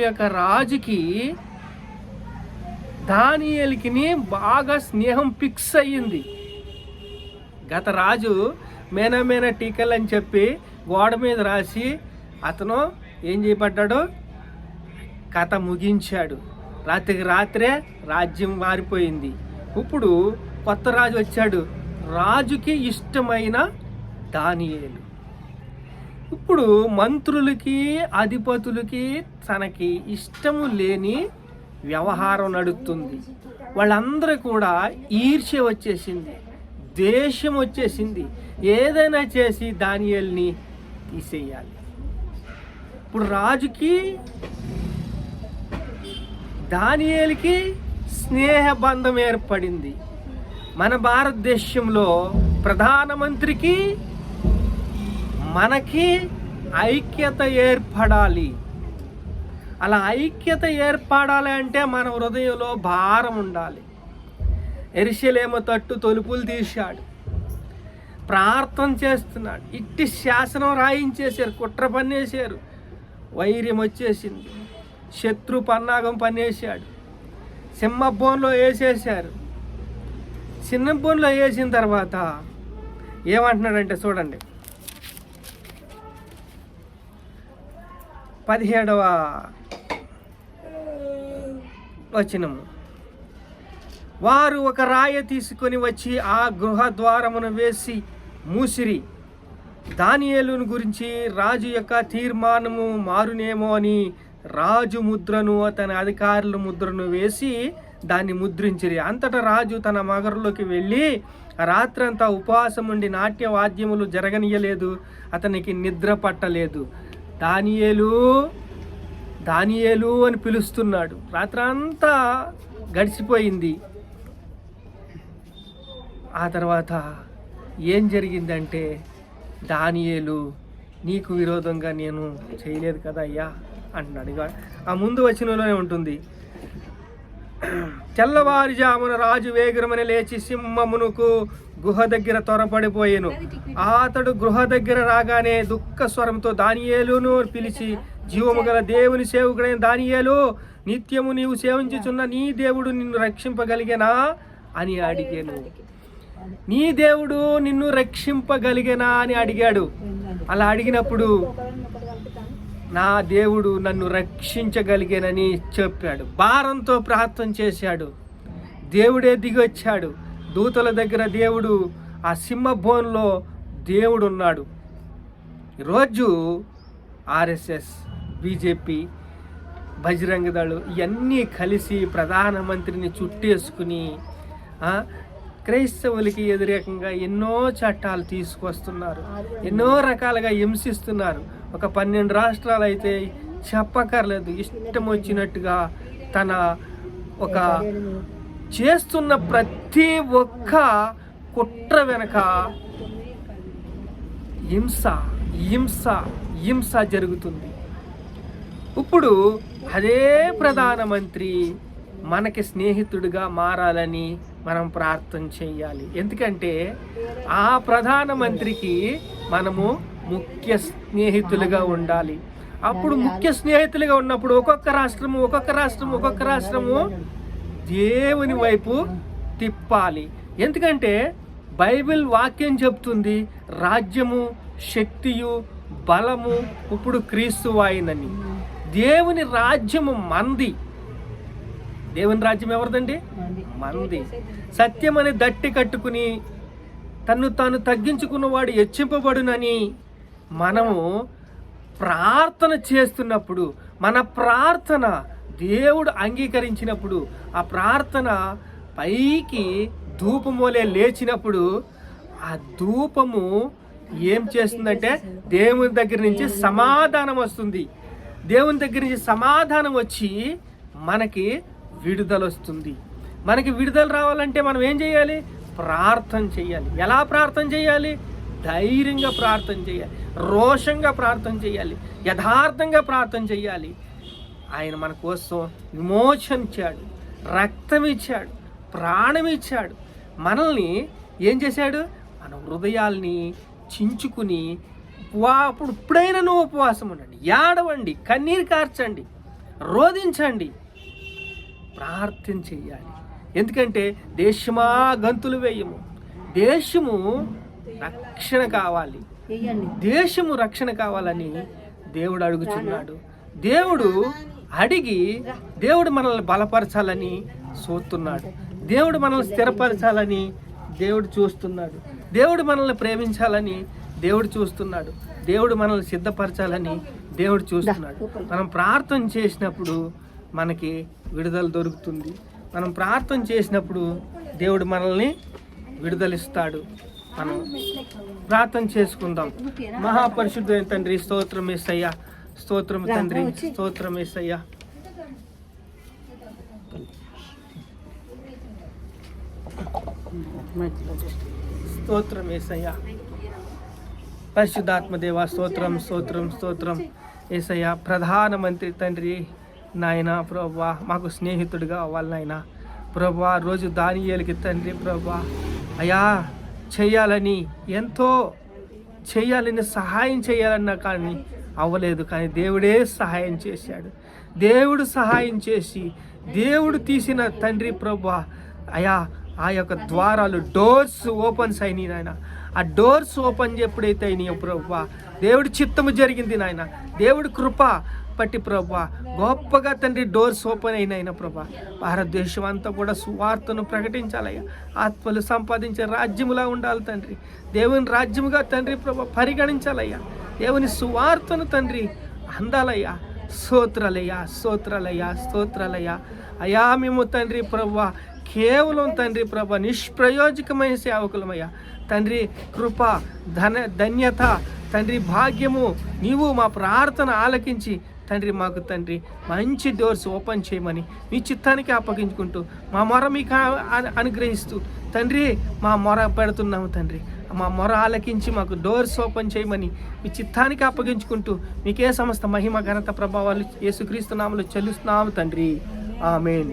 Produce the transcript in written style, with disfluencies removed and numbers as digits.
యొక్క రాజుకి దానియేలుకి బాగా స్నేహం ఫిక్స్ అయ్యింది. గత రాజు మేనమేన టీకల్ అని చెప్పి గోడ మీద రాసి అతను ఏం చేయబడ్డాడు, కథ ముగించాడు. రాత్రికి రాత్రే రాజ్యం మారిపోయింది. ఇప్పుడు కొత్త రాజు వచ్చాడు, రాజుకి ఇష్టమైన దానియేలు. ఇప్పుడు మంత్రులకి అధిపతులకి తనకి ఇష్టము లేని వ్యవహారం నడుస్తుంది. వాళ్ళందరూ కూడా ఈర్ష్య వచ్చేసింది, దేశం వచ్చేసింది. ఏదైనా చేసి దానియేలుని తీసేయాలి. ఇప్పుడు రాజుకి దానియేలుకి స్నేహబంధం ఏర్పడింది. మన భారతదేశంలో ప్రధానమంత్రికి మనకి ఐక్యత ఏర్పడాలి. అలా ఐక్యత ఏర్పడాలి అంటే మన హృదయంలో భారం ఉండాలి. యెరూషలేము తట్టు తలుపులు తీశాడు, ప్రార్థన చేస్తున్నాడు. ఇట్టి శాసనం రాయించేశారు, కుట్ర పన్నేశారు, వైర్యం వచ్చేసింది, శత్రు పన్నాగం పన్నేశాడు. సింహబోన్లో వేసేశారు. సింహబోన్లో వేసిన తర్వాత ఏమంటున్నాడంటే చూడండి, 17వ వచనము. వారు ఒక రాయ తీసుకొని వచ్చి ఆ గృహ ద్వారమును వేసి మూసిరి. దానియేలును గురించి రాజు యొక్క తీర్మానము మారునేమో అని రాజు ముద్రను అతని అధికారుల ముద్రను వేసి దాన్ని ముద్రించిరి. అంతటా రాజు తన మగరులోకి వెళ్ళి రాత్రంతా ఉపవాసం ఉండి నాట్య వాద్యములు జరగనీయలేదు, అతనికి నిద్ర పట్టలేదు. దానియేలు దానియేలు అని పిలుస్తున్నాడు. రాత్రంతా గడిచిపోయింది. ఆ తర్వాత ఏం జరిగిందంటే, దానియేలు నీకు విరోధంగా నేను చేయలేదు కదా అయ్యా అంటున్నాడు. ఆ ముందు వచనంలోనే ఉంటుంది, తెల్లవారుజామున రాజు వేగరమని లేచి సింహమునకు గుహ దగ్గర త్వరపడిపోయాను. అతడు గృహ దగ్గర రాగానే దుఃఖ స్వరంతో దానియేలును పిలిచి, జీవము గల దేవుని సేవకుడైన దానియేలు, నిత్యము నీవు సేవించుచున్న నీ దేవుడు నిన్ను రక్షింపగలిగేనా అని అడిగాను. నీ దేవుడు నిన్ను రక్షింపగలిగేనా అని అడిగాడు. అలా అడిగినప్పుడు నా దేవుడు నన్ను రక్షించగలిగేనని చెప్పాడు. భారంతో ప్రార్థన చేశాడు. దేవుడే దిగొచ్చాడు. దూతల దగ్గర దేవుడు, ఆ సింహబోన్లో దేవుడు ఉన్నాడు. ఈరోజు ఆర్ఎస్ఎస్, బీజేపీ, బజరంగ దళం ఇవన్నీ కలిసి ప్రధానమంత్రిని చుట్టేసుకుని క్రైస్తవులకి వ్యతిరేకంగా ఎన్నో చట్టాలు తీసుకొస్తున్నారు, ఎన్నో రకాలుగా హింసిస్తున్నారు. ఒక 12 రాష్ట్రాలు అయితే చెప్పక్కర్లేదు, ఇష్టం వచ్చినట్టుగా తన ఒక చేస్తున్న ప్రతి ఒక్క కుట్ర వెనక హింస హింస హింస జరుగుతుంది. ఇప్పుడు అదే ప్రధానమంత్రి మనకి స్నేహితుడిగా మారాలని మనం ప్రార్థన చేయాలి. ఎందుకంటే ఆ ప్రధానమంత్రికి మనము ముఖ్య స్నేహితులుగా ఉండాలి. అప్పుడు ముఖ్య స్నేహితులుగా ఉన్నప్పుడు ఒక్కొక్క రాష్ట్రము దేవుని వైపు తిప్పాలి. ఎందుకంటే బైబిల్ వాక్యం చెప్తుంది, రాజ్యము, శక్తియు, బలము ఇప్పుడు క్రీస్తు వాయినని. దేవుని రాజ్యము మంది. దేవుని రాజ్యం ఎవరిదండి? మంది. సత్యం అని దట్టి కట్టుకుని తన్ను తాను తగ్గించుకున్నవాడు హెచ్చింపబడునని మనము ప్రార్థన చేస్తున్నప్పుడు, మన ప్రార్థన దేవుడు అంగీకరించినప్పుడు, ఆ ప్రార్థన పైకి ధూపమోలే లేచినప్పుడు, ఆ ధూపము ఏం చేస్తుందంటే దేవుని దగ్గర నుంచి సమాధానం వస్తుంది. దేవుని దగ్గర నుంచి సమాధానం వచ్చి మనకి విడుదల వస్తుంది. మనకి విడుదల రావాలంటే మనం ఏం చేయాలి? ప్రార్థన చేయాలి. ఎలా ప్రార్థన చేయాలి? ధైర్యంగా ప్రార్థన చేయాలి, రోషంగా ప్రార్థన చేయాలి, యథార్థంగా ప్రార్థన చేయాలి. ఆయన మన కోసం విమోచన ఇచ్చాడు, రక్తం ఇచ్చాడు, ప్రాణం ఇచ్చాడు. మనల్ని ఏం చేశాడు? మన హృదయాల్ని చించుకుని ఇప్పుడైనా నువ్వు ఉపవాసం ఉండండి, ఏడవండి, కన్నీరు కార్చండి, రోధించండి, ప్రార్థన చెయ్యాలి. ఎందుకంటే దేశమా గంతులు వేయము, దేశము రక్షణ కావాలి, దేశము రక్షణ కావాలని దేవుడు అడుగుచున్నాడు. దేవుడు అడిగి దేవుడు మనల్ని బలపరచాలని చూస్తున్నాడు. దేవుడు మనల్ని స్థిరపరచాలని దేవుడు చూస్తున్నాడు. దేవుడు మనల్ని ప్రేమించాలని దేవుడు చూస్తున్నాడు. దేవుడు మనల్ని సిద్ధపరచాలని దేవుడు చూస్తున్నాడు. మనం ప్రార్థన చేసినప్పుడు మనకి విడుదల దొరుకుతుంది. మనం ప్రార్థన చేసినప్పుడు దేవుడు మనల్ని విడుదలిస్తాడు. మనం ప్రార్థన చేసుకుందాం. మహాపరిశుద్ధమైన తండ్రి, స్తోత్రం యేసయ్యా, స్తోత్రం తండ్రి, స్తోత్రం యేసయ్యా. స్తోత్రం యేసయ్యా, పరిశుద్ధాత్మ దేవా, స్తోత్రం స్తోత్రం స్తోత్రం యేసయ్యా. ప్రధానమంత్రి తండ్రి నాయన ప్రభువా, మాకు స్నేహితుడిగా అవ్వాలి నాయన ప్రభువా. రోజు దానియేలుకి తండ్రి ప్రభువా అయా చేయాలని, ఎంతో చేయాలని, సహాయం చేయాలన్నా కానీ అవ్వలేదు. కానీ దేవుడే సహాయం చేశాడు. దేవుడు సహాయం చేసి దేవుడు తీసిన తండ్రి ప్రభువా అయా ఆ యొక్క ద్వారాలు, డోర్స్ ఓపెన్స్ అయినాయి నాయన. ఆ డోర్స్ ఓపెన్ ఎప్పుడైతే అయినాయో ప్రభువా, దేవుడి చిత్తము జరిగింది నాయన. దేవుడి కృప పట్టి ప్రభువా గొప్పగా తండ్రి డోర్స్ ఓపెన్ అయినాయినా ప్రభా. భారతదేశం అంతా కూడా సువార్తను ప్రకటించాలయ్యా. ఆత్మలు సంపాదించే రాజ్యములా ఉండాలి తండ్రి. దేవుని రాజ్యముగా తండ్రి ప్రభా పరిగణించాలయ్యా. దేవుని సువార్తను తండ్రి అందాలయ్యా. స్తోత్రాలయ్యా, స్తోత్రాలయ్యా, స్తోత్రాలయ్యా. అయా మేము తండ్రి ప్రభువా కేవలం తండ్రి ప్రభా నిష్ప్రయోజకమైన సేవకులమయ్యా. తండ్రి కృప, ధన్యత, తండ్రి భాగ్యము నీవు మా ప్రార్థన ఆలకించి తండ్రి మాకు తండ్రి మంచి డోర్స్ ఓపెన్ చేయమని మీ చిత్తానికి అప్పగించుకుంటూ మా మొర మీకు అనుగ్రహిస్తూ తండ్రి మా మొర పెడుతున్నాము తండ్రి. మా మొర ఆలకించి మాకు డోర్స్ ఓపెన్ చేయమని మీ చిత్తానికి అప్పగించుకుంటూ మీకే సమస్త మహిమ ఘనత ప్రభావాలు యేసుక్రీస్తు నామములో చెల్లిస్తున్నాము తండ్రి. ఆమేన్.